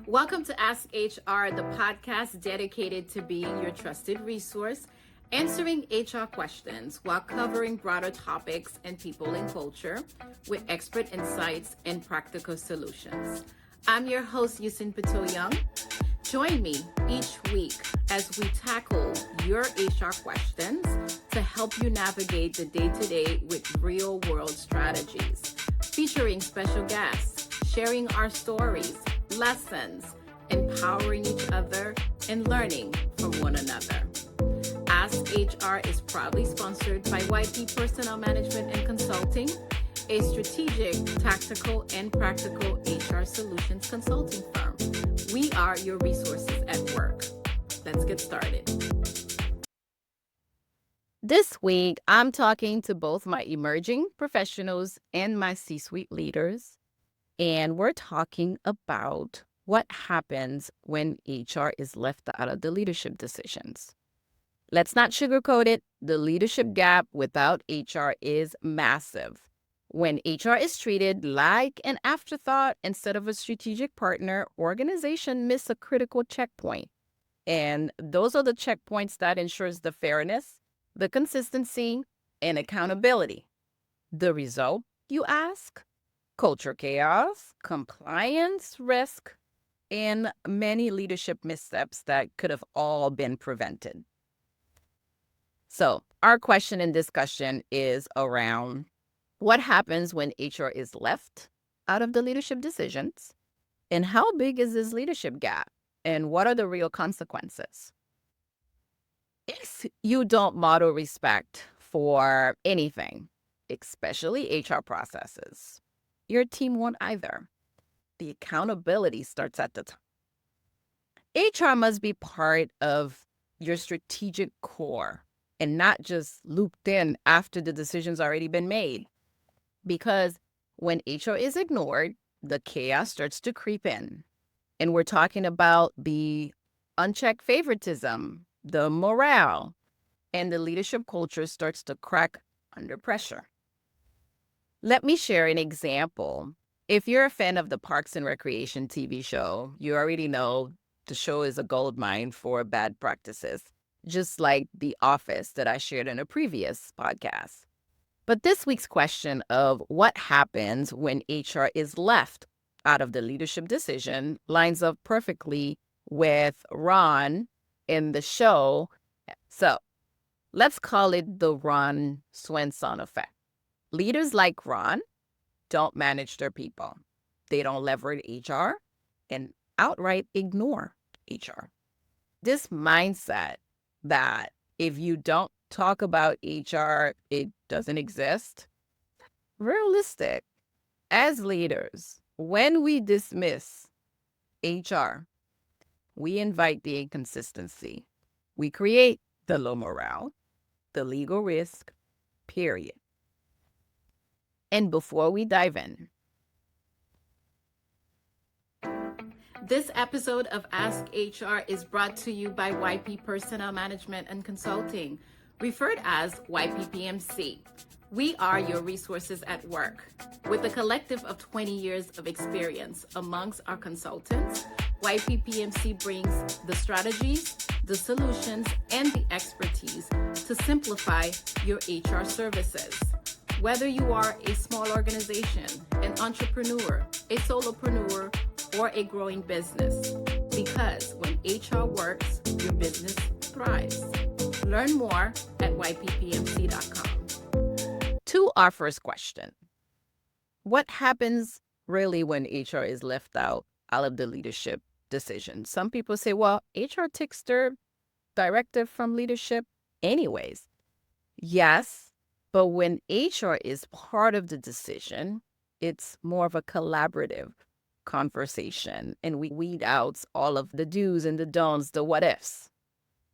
Welcome to Ask HR, the podcast dedicated to being your trusted resource, answering HR questions while covering broader topics and people and culture with expert insights and practical solutions. I'm your host, Yusin Pato Young. Join me each week as we tackle your HR questions to help you navigate the day-to-day with real-world strategies, featuring special guests, sharing our stories, lessons, empowering each other, and learning from one another. Ask HR is proudly sponsored by YP Personnel Management and Consulting, a strategic, tactical, and practical HR solutions consulting firm. We are your resources at work. Let's get started. This week, I'm talking to both my emerging professionals and my C-suite leaders, and we're talking about what happens when HR is left out of the leadership decisions. Let's not sugarcoat it. The leadership gap without HR is massive. When HR is treated like an afterthought instead of a strategic partner, organizations miss a critical checkpoint. And those are the checkpoints that ensures the fairness, the consistency, and accountability. The result, you ask? Culture chaos, compliance risk, and many leadership missteps that could have all been prevented. So our question and discussion is around what happens when HR is left out of the leadership decisions, and how big is this leadership gap, and what are the real consequences? If you don't model respect for anything, especially HR processes, your team won't either. The accountability starts at the top. HR must be part of your strategic core and not just looped in after the decision's already been made. Because when HR is ignored, the chaos starts to creep in. And we're talking about the unchecked favoritism, the morale, and the leadership culture starts to crack under pressure. Let me share an example. If you're a fan of the Parks and Recreation TV show, you already know the show is a goldmine for bad practices, just like The Office that I shared in a previous podcast. But this week's question of what happens when HR is left out of the leadership decision lines up perfectly with Ron in the show. So let's call it the Ron Swanson effect. Leaders like Ron don't manage their people. They don't leverage HR and outright ignore HR. This mindset that if you don't talk about HR, it doesn't exist. Realistic. As leaders, when we dismiss HR, we invite the inconsistency. We create the low morale, the legal risk, period. And before we dive in, this episode of Ask HR is brought to you by YP Personnel Management and Consulting, referred as YPPMC. We are your resources at work. With a collective of 20 years of experience amongst our consultants, YPPMC brings the strategies, the solutions, and the expertise to simplify your HR services. Whether you are a small organization, an entrepreneur, a solopreneur, or a growing business, because when HR works, your business thrives. Learn more at yppmc.com. To our first question, what happens really when HR is left out of the leadership decision? Some people say, well, HR takes their directive from leadership anyways. Yes, but when HR is part of the decision, it's more of a collaborative conversation, and we weed out all of the do's and the don'ts, the what ifs.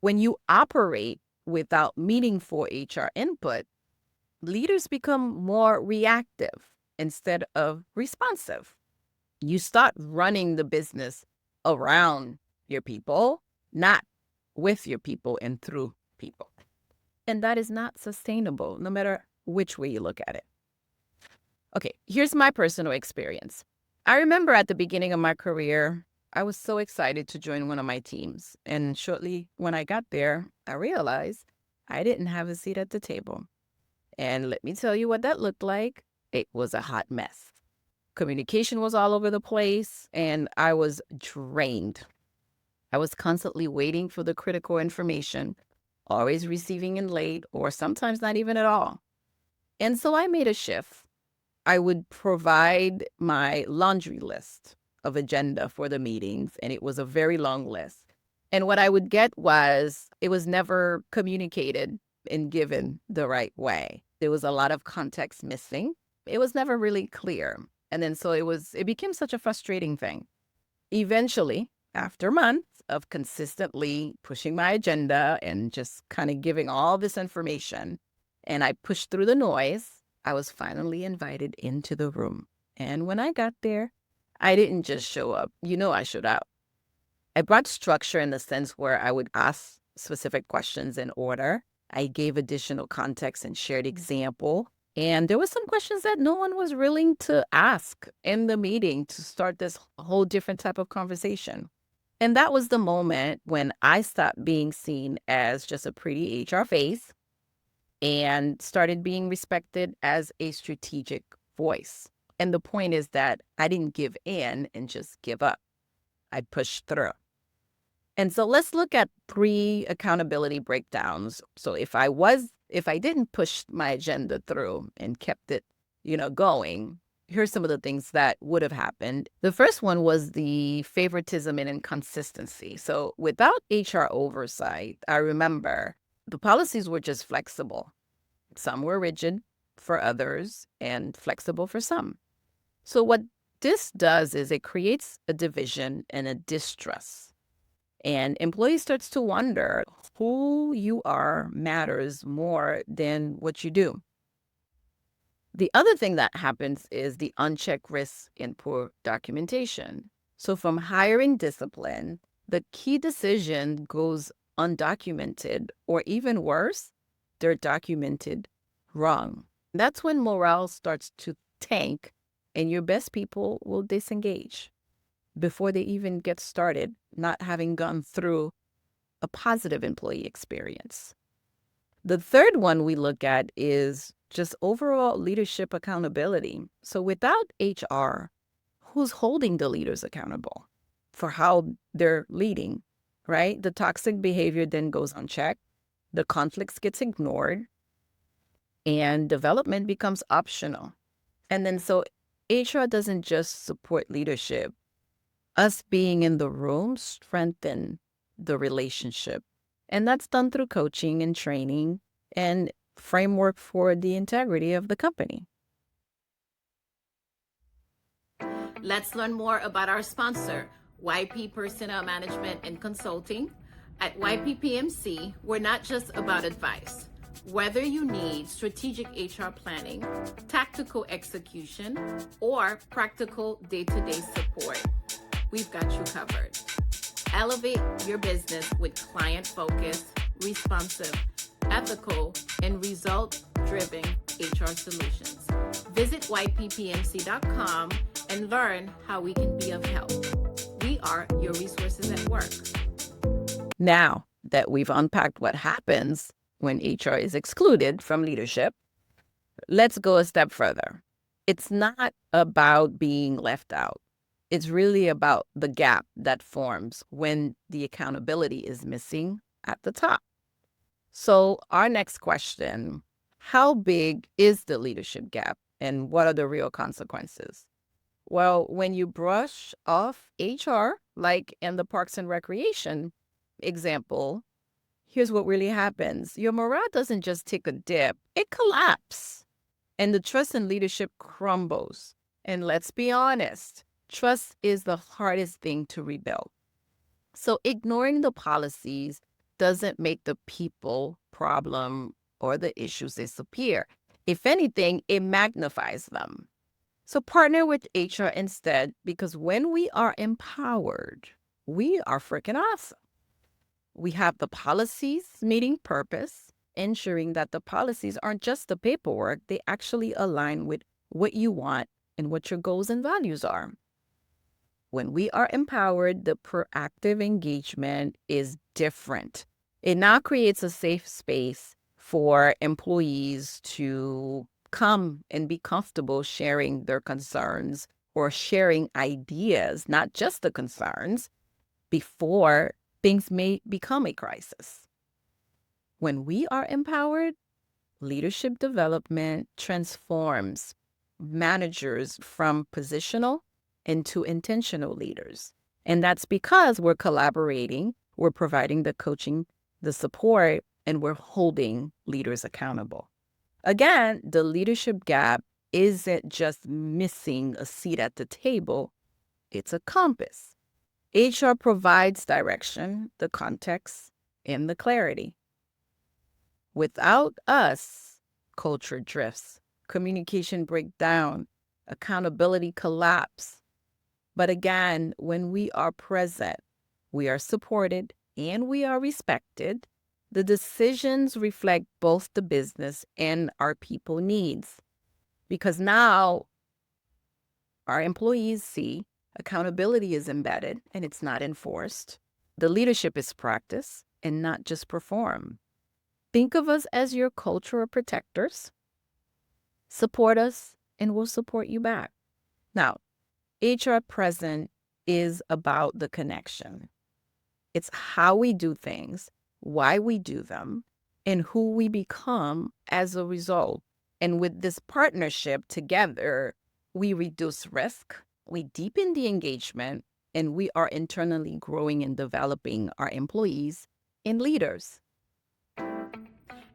When you operate without meaningful HR input, leaders become more reactive instead of responsive. You start running the business around your people, not with your people and through people. And that is not sustainable, no matter which way you look at it. Okay, here's my personal experience. I remember at the beginning of my career, I was so excited to join one of my teams. And shortly when I got there, I realized I didn't have a seat at the table. And let me tell you what that looked like. It was a hot mess. Communication was all over the place, and I was drained. I was constantly waiting for the critical information, always receiving in late, or sometimes not even at all. And so I made a shift. I would provide my laundry list of agenda for the meetings, and it was a very long list. And what I would get was it was never communicated and given the right way. There was a lot of context missing. It was never really clear. And then so it became such a frustrating thing. Eventually, after months of consistently pushing my agenda and just kind of giving all this information, and I pushed through the noise, I was finally invited into the room. And when I got there, I didn't just show up. I showed up. I brought structure in the sense where I would ask specific questions in order. I gave additional context and shared example. And there were some questions that no one was willing to ask in the meeting to start this whole different type of conversation. And that was the moment when I stopped being seen as just a pretty HR face and started being respected as a strategic voice. And the point is that I didn't give in and just give up. I pushed through. And so let's look at 3 accountability breakdowns. So if I didn't push my agenda through and kept it, going, here's some of the things that would have happened. The first one was the favoritism and inconsistency. So without HR oversight, I remember the policies were just flexible. Some were rigid for others and flexible for some. So what this does is it creates a division and a distrust. And employees starts to wonder who you are matters more than what you do. The other thing that happens is the unchecked risks in poor documentation. So from hiring discipline, the key decision goes undocumented, or even worse, they're documented wrong. That's when morale starts to tank and your best people will disengage before they even get started, not having gone through a positive employee experience. The third one we look at is just overall leadership accountability. So without HR, who's holding the leaders accountable for how they're leading, right? The toxic behavior then goes unchecked, the conflicts gets ignored, and development becomes optional. And then so HR doesn't just support leadership. Us being in the room strengthen the relationship. And that's done through coaching and training and framework for the integrity of the company. Let's learn more about our sponsor, YP Personnel Management and Consulting. At YPPMC, we're not just about advice. Whether you need strategic HR planning, tactical execution, or practical day-to-day support, we've got you covered. Elevate your business with client-focused, responsive, ethical, and result-driven HR solutions. Visit yppmc.com and learn how we can be of help. We are your resources at work. Now that we've unpacked what happens when HR is excluded from leadership, let's go a step further. It's not about being left out. It's really about the gap that forms when the accountability is missing at the top. So our next question, how big is the leadership gap and what are the real consequences? Well, when you brush off HR, like in the Parks and Recreation example, here's what really happens. Your morale doesn't just take a dip, it collapses. And the trust in leadership crumbles. And let's be honest, trust is the hardest thing to rebuild. So ignoring the policies doesn't make the people problem or the issues disappear. If anything, it magnifies them. So partner with HR instead, because when we are empowered, we are freaking awesome. We have the policies meeting purpose, ensuring that the policies aren't just the paperwork, they actually align with what you want and what your goals and values are. When we are empowered, the proactive engagement is different. It now creates a safe space for employees to come and be comfortable sharing their concerns or sharing ideas, not just the concerns, before things may become a crisis. When we are empowered, leadership development transforms managers from positional into intentional leaders. And that's because we're collaborating, we're providing the coaching, the support, and we're holding leaders accountable. Again, the leadership gap isn't just missing a seat at the table, it's a compass. HR provides direction, the context, and the clarity. Without us, culture drifts, communication breaks down, accountability collapse. But again, when we are present, we are supported and we are respected. The decisions reflect both the business and our people needs. Because now our employees see accountability is embedded and it's not enforced. The leadership is practiced and not just performed. Think of us as your cultural protectors. Support us and we'll support you back. Now, HR present is about the connection. It's how we do things, why we do them, and who we become as a result. And with this partnership together, we reduce risk, we deepen the engagement, and we are internally growing and developing our employees and leaders.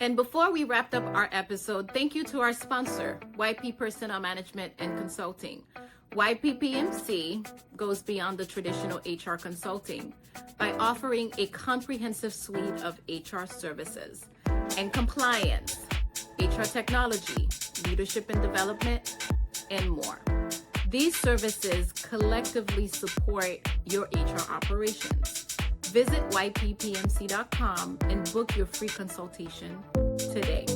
And before we wrap up our episode, thank you to our sponsor, YP Personnel Management and Consulting. YPPMC goes beyond the traditional HR consulting by offering a comprehensive suite of HR services and compliance, HR technology, leadership and development, and more. These services collectively support your HR operations. Visit yppmc.com and book your free consultation today.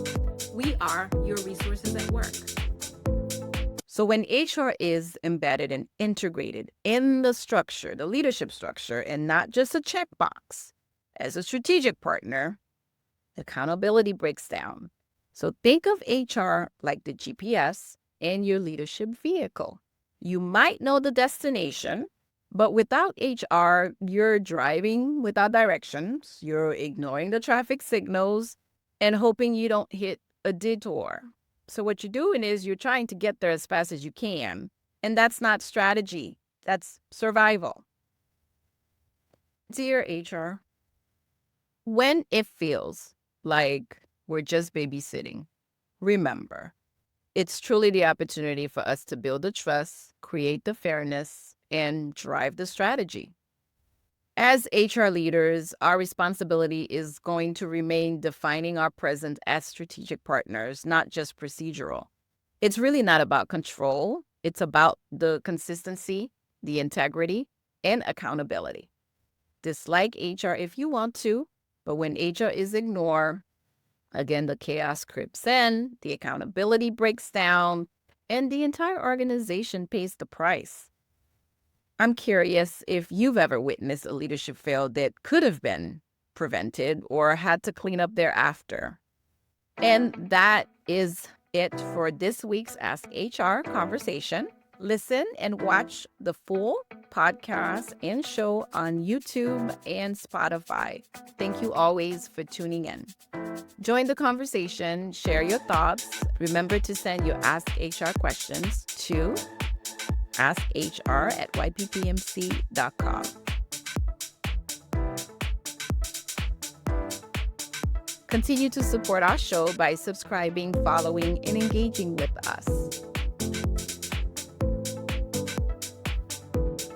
We are your resources at work. So when HR is embedded and integrated in the structure, the leadership structure, and not just a checkbox, as a strategic partner, accountability breaks down. So think of HR like the GPS and your leadership vehicle. You might know the destination, but without HR, you're driving without directions, you're ignoring the traffic signals, and hoping you don't hit a detour. So what you're doing is you're trying to get there as fast as you can, and that's not strategy, that's survival. Dear HR, when it feels like we're just babysitting, remember, it's truly the opportunity for us to build the trust, create the fairness, and drive the strategy. As HR leaders, our responsibility is going to remain defining our presence as strategic partners, not just procedural. It's really not about control. It's about the consistency, the integrity, and accountability. Dislike HR if you want to, but when HR is ignored, again, the chaos creeps in, the accountability breaks down, and the entire organization pays the price. I'm curious if you've ever witnessed a leadership fail that could have been prevented or had to clean up thereafter. And that is it for this week's Ask HR conversation. Listen and watch the full podcast and show on YouTube and Spotify. Thank you always for tuning in. Join the conversation, share your thoughts. Remember to send your Ask HR questions to askhr@yppmc.com. Continue to support our show by subscribing, following, and engaging with us.